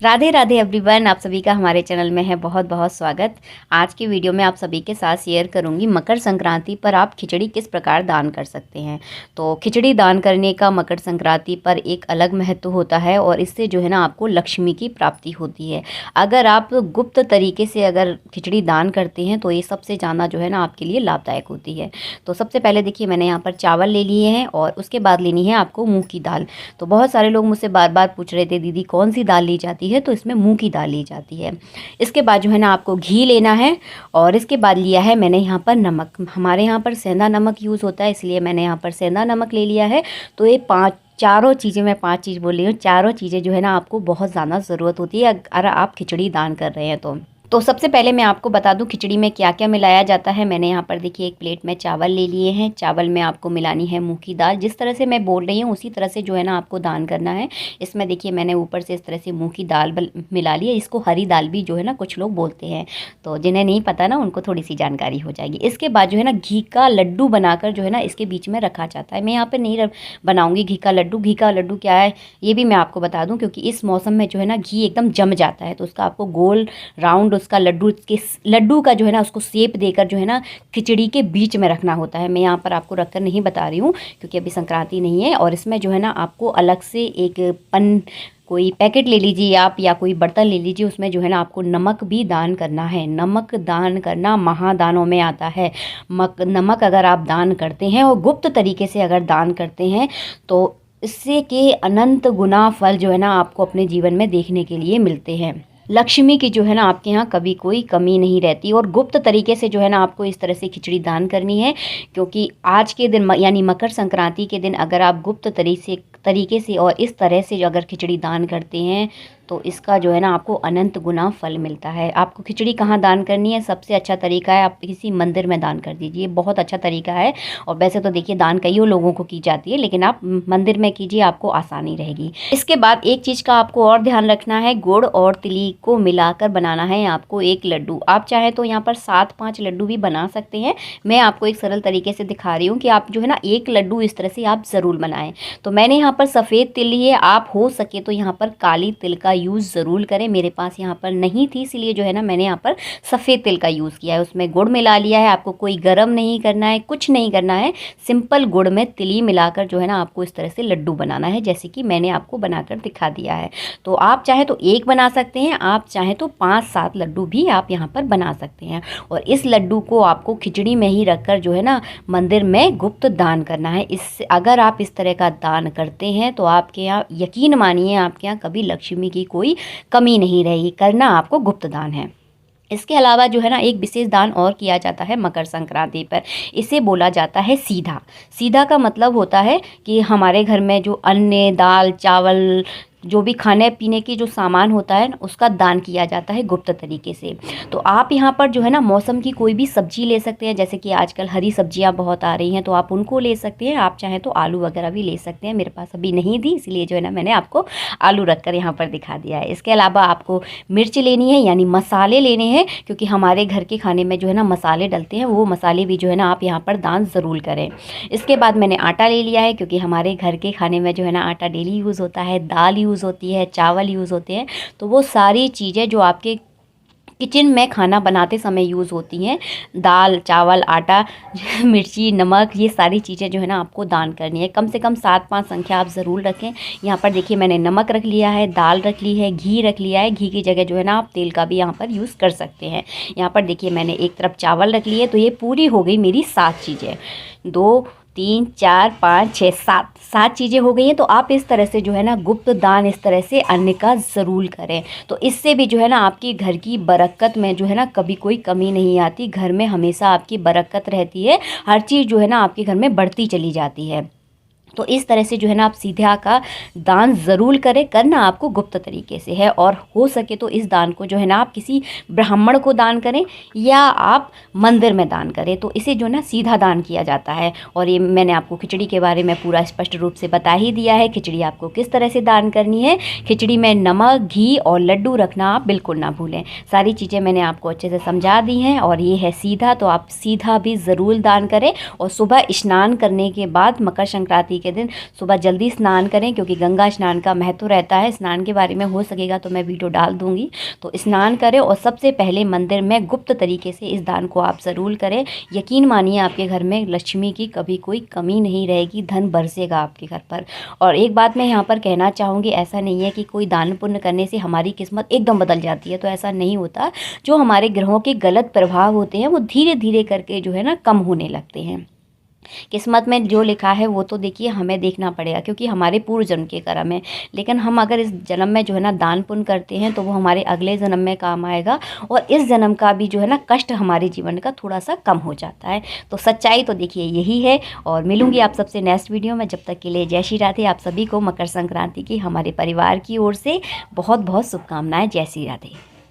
Radhe Radhe everyone, आप सभी का हमारे चैनल में है बहुत बहुत स्वागत। आज की वीडियो में आप सभी के साथ शेयर करूंगी मकर संक्रांति पर आप खिचड़ी किस प्रकार दान कर सकते हैं। तो खिचड़ी दान करने का मकर संक्रांति पर एक अलग महत्व होता है और इससे जो है ना आपको लक्ष्मी की प्राप्ति होती है। अगर आप गुप्त तरीके से अगर खिचड़ी दान करते हैं तो ये सबसे ज़्यादा जो है ना आपके लिए लाभदायक होती है। तो सबसे पहले देखिए, मैंने यहाँ पर चावल ले लिए हैं और उसके बाद लेनी है आपको मूँग की दाल। तो बहुत सारे लोग मुझसे बार बार पूछ रहे थे, दीदी कौन सी दाल ली जाती है, तो इसमें मूंग की दाल ली जाती है। इसके बाद जो है ना आपको घी लेना है और इसके बाद लिया है मैंने यहाँ पर नमक। हमारे यहाँ पर सेंधा नमक यूज़ होता है, इसलिए मैंने यहाँ पर सेंधा नमक ले लिया है। तो ये चारों चीज़ें, मैं 5 चीज़ बोल रही हूँ, चारों चीज़ें जो है ना आपको बहुत ज़्यादा ज़रूरत होती है अगर आप खिचड़ी दान कर रहे हैं तो सबसे पहले मैं आपको बता दूं खिचड़ी में क्या क्या मिलाया जाता है। मैंने यहाँ पर देखिए एक प्लेट में चावल ले लिए हैं। चावल में आपको मिलानी है मूंग की दाल। जिस तरह से मैं बोल रही हूँ उसी तरह से जो है ना आपको दान करना है। इसमें देखिए मैंने ऊपर से इस तरह से मूंग की दाल मिला ली है। इसको हरी दाल भी जो है ना कुछ लोग बोलते हैं, तो जिन्हें नहीं पता ना उनको थोड़ी सी जानकारी हो जाएगी। इसके बाद जो है ना घी का लड्डू बनाकर जो है ना इसके बीच में रखा जाता है। मैं यहाँ पर नहीं बनाऊँगी घी का लड्डू। घी का लड्डू क्या है ये भी मैं आपको बता दूँ, क्योंकि इस मौसम में जो है ना घी एकदम जम जाता है। तो उसका आपको गोल राउंड उसका लड्डू का जो है ना उसको शेप देकर जो है ना खिचड़ी के बीच में रखना होता है। मैं यहाँ पर आपको रखकर नहीं बता रही हूँ क्योंकि अभी संक्रांति नहीं है। और इसमें जो है ना आपको अलग से एक कोई पैकेट ले लीजिए आप, या कोई बर्तन ले लीजिए, उसमें जो है ना आपको नमक भी दान करना है। नमक दान करना महादानों में आता है। नमक अगर आप दान करते हैं और गुप्त तरीके से अगर दान करते हैं तो इससे के अनंत गुना फल जो है ना आपको अपने जीवन में देखने के लिए मिलते हैं। लक्ष्मी की जो है ना आपके यहाँ कभी कोई कमी नहीं रहती। और गुप्त तरीके से जो है ना आपको इस तरह से खिचड़ी दान करनी है, क्योंकि आज के दिन यानी मकर संक्रांति के दिन अगर आप गुप्त तरीके से और इस तरह से अगर खिचड़ी दान करते हैं तो इसका जो है ना आपको अनंत गुना फल मिलता है। आपको खिचड़ी कहाँ दान करनी है, सबसे अच्छा तरीका है आप किसी मंदिर में दान कर दीजिए, बहुत अच्छा तरीका है। और वैसे तो देखिए दान कईयों लोगों को की जाती है, लेकिन आप मंदिर में कीजिए, आपको आसानी रहेगी। इसके बाद एक चीज़ का आपको और ध्यान रखना है, गुड़ और तिली को मिलाकर बनाना है आपको एक लड्डू। आप चाहे तो यहाँ पर 7-5 लड्डू भी बना सकते हैं। मैं आपको एक सरल तरीके से दिखा रही हूँ कि आप जो है ना एक लड्डू इस तरह से आप ज़रूर बनाएं। तो मैंने यहाँ पर सफ़ेद तिल ली है, आप हो सके तो यहाँ पर काली तिल का यूज़ ज़रूर करें। मेरे पास यहाँ पर नहीं थी, इसलिए जो है ना मैंने यहाँ पर सफ़ेद तिल का यूज़ किया है। उसमें गुड़ मिला लिया है। आपको कोई गरम नहीं करना है, कुछ नहीं करना है, सिंपल गुड़ में तिली मिलाकर जो है ना आपको इस तरह से लड्डू बनाना है, जैसे कि मैंने आपको बनाकर दिखा दिया है। तो आप चाहे तो एक बना सकते हैं, आप चाहे तो 5-7 लड्डू भी आप यहाँ पर बना सकते हैं। और इस लड्डू को आपको खिचड़ी में ही रखकर जो है ना मंदिर में गुप्त दान करना है। इससे अगर आप इस तरह का दान करते हैं तो आपके यहाँ यकीन मानिए आपके यहाँ कभी लक्ष्मी की कोई कमी नहीं रहेगी। करना आपको गुप्त दान है। इसके अलावा जो है ना एक विशेष दान और किया जाता है मकर संक्रांति पर। इसे बोला जाता है सीधा। सीधा का मतलब होता है कि हमारे घर में जो अन्न, दाल, चावल, जो भी खाने पीने की जो सामान होता है उसका दान किया जाता है गुप्त तरीके से। तो आप यहाँ पर जो है ना मौसम की कोई भी सब्जी ले सकते हैं, जैसे कि आजकल हरी सब्जियाँ बहुत आ रही हैं तो आप उनको ले सकते हैं। आप चाहें तो आलू वगैरह भी ले सकते हैं। मेरे पास अभी नहीं थी, इसलिए जो है ना मैंने आपको आलू रखकर यहाँ पर दिखा दिया है। इसके अलावा आपको मिर्च लेनी है, यानी मसाले लेने हैं, क्योंकि हमारे घर के खाने में जो है ना मसाले डलते हैं, वो मसाले भी जो है ना आप यहाँ पर दान ज़रूर करें। इसके बाद मैंने आटा ले लिया है, क्योंकि हमारे घर के खाने में जो है ना आटा डेली यूज़ होता है, दाल यूज़ होती है, चावल यूज़ होते हैं। तो वो सारी चीज़ें जो आपके किचन में खाना बनाते समय यूज़ होती हैं, दाल, चावल, आटा, मिर्ची, नमक, ये सारी चीज़ें जो है ना आपको दान करनी है। कम से कम 7-5 संख्या आप ज़रूर रखें। यहाँ पर देखिए मैंने नमक रख लिया है, दाल रख ली है, घी रख लिया है। घी की जगह जो है ना आप तेल का भी यहाँ पर यूज़ कर सकते हैं। यहाँ पर देखिए मैंने एक तरफ चावल रख लिए, तो ये पूरी हो गई मेरी 7 चीज़ें। 2, 3, 4, 5, 6, 7 चीज़ें हो गई हैं। तो आप इस तरह से जो है ना गुप्त दान इस तरह से अन्न का ज़रूर करें। तो इससे भी जो है ना आपकी घर की बरकत में जो है ना कभी कोई कमी नहीं आती। घर में हमेशा आपकी बरकत रहती है। हर चीज़ जो है ना आपके घर में बढ़ती चली जाती है। तो इस तरह से जो है ना आप सीधा का दान ज़रूर करें। करना आपको गुप्त तरीके से है, और हो सके तो इस दान को जो है ना आप किसी ब्राह्मण को दान करें या आप मंदिर में दान करें। तो इसे जो ना सीधा दान किया जाता है। और ये मैंने आपको खिचड़ी के बारे में पूरा स्पष्ट रूप से बता ही दिया है। खिचड़ी आपको किस तरह से दान करनी है। खिचड़ी में नमक, घी और लड्डू रखना आप बिल्कुल ना भूलें। सारी चीज़ें मैंने आपको अच्छे से समझा दी हैं। और ये है सीधा, तो आप सीधा भी ज़रूर दान करें। और सुबह स्नान करने के बाद मकर संक्रांति के दिन सुबह जल्दी स्नान करें, क्योंकि गंगा स्नान का महत्व रहता है। स्नान के बारे में हो सकेगा तो मैं वीडियो डाल दूँगी। तो स्नान करें और सबसे पहले मंदिर में गुप्त तरीके से इस दान को आप ज़रूर करें। यकीन मानिए आपके घर में लक्ष्मी की कभी कोई कमी नहीं रहेगी, धन बरसेगा आपके घर पर। और एक बात मैं यहाँ पर कहना चाहूँगी, ऐसा नहीं है कि कोई दान पुण्य करने से हमारी किस्मत एकदम बदल जाती है, तो ऐसा नहीं होता। जो हमारे ग्रहों के गलत प्रभाव होते हैं वो धीरे धीरे करके जो है ना कम होने लगते हैं। किस्मत में जो लिखा है वो तो देखिए हमें देखना पड़ेगा, क्योंकि हमारे पूर्व जन्म के कर्म है। लेकिन हम अगर इस जन्म में जो है ना दान पुण्य करते हैं तो वो हमारे अगले जन्म में काम आएगा, और इस जन्म का भी जो है ना कष्ट हमारे जीवन का थोड़ा सा कम हो जाता है। तो सच्चाई तो देखिए यही है। और मिलूंगी आप सबसे नेक्स्ट वीडियो में। जब तक के लिए जय श्री राधे। आप सभी को मकर संक्रांति की हमारे परिवार की ओर से बहुत बहुत शुभकामनाएं। जय श्री राधे।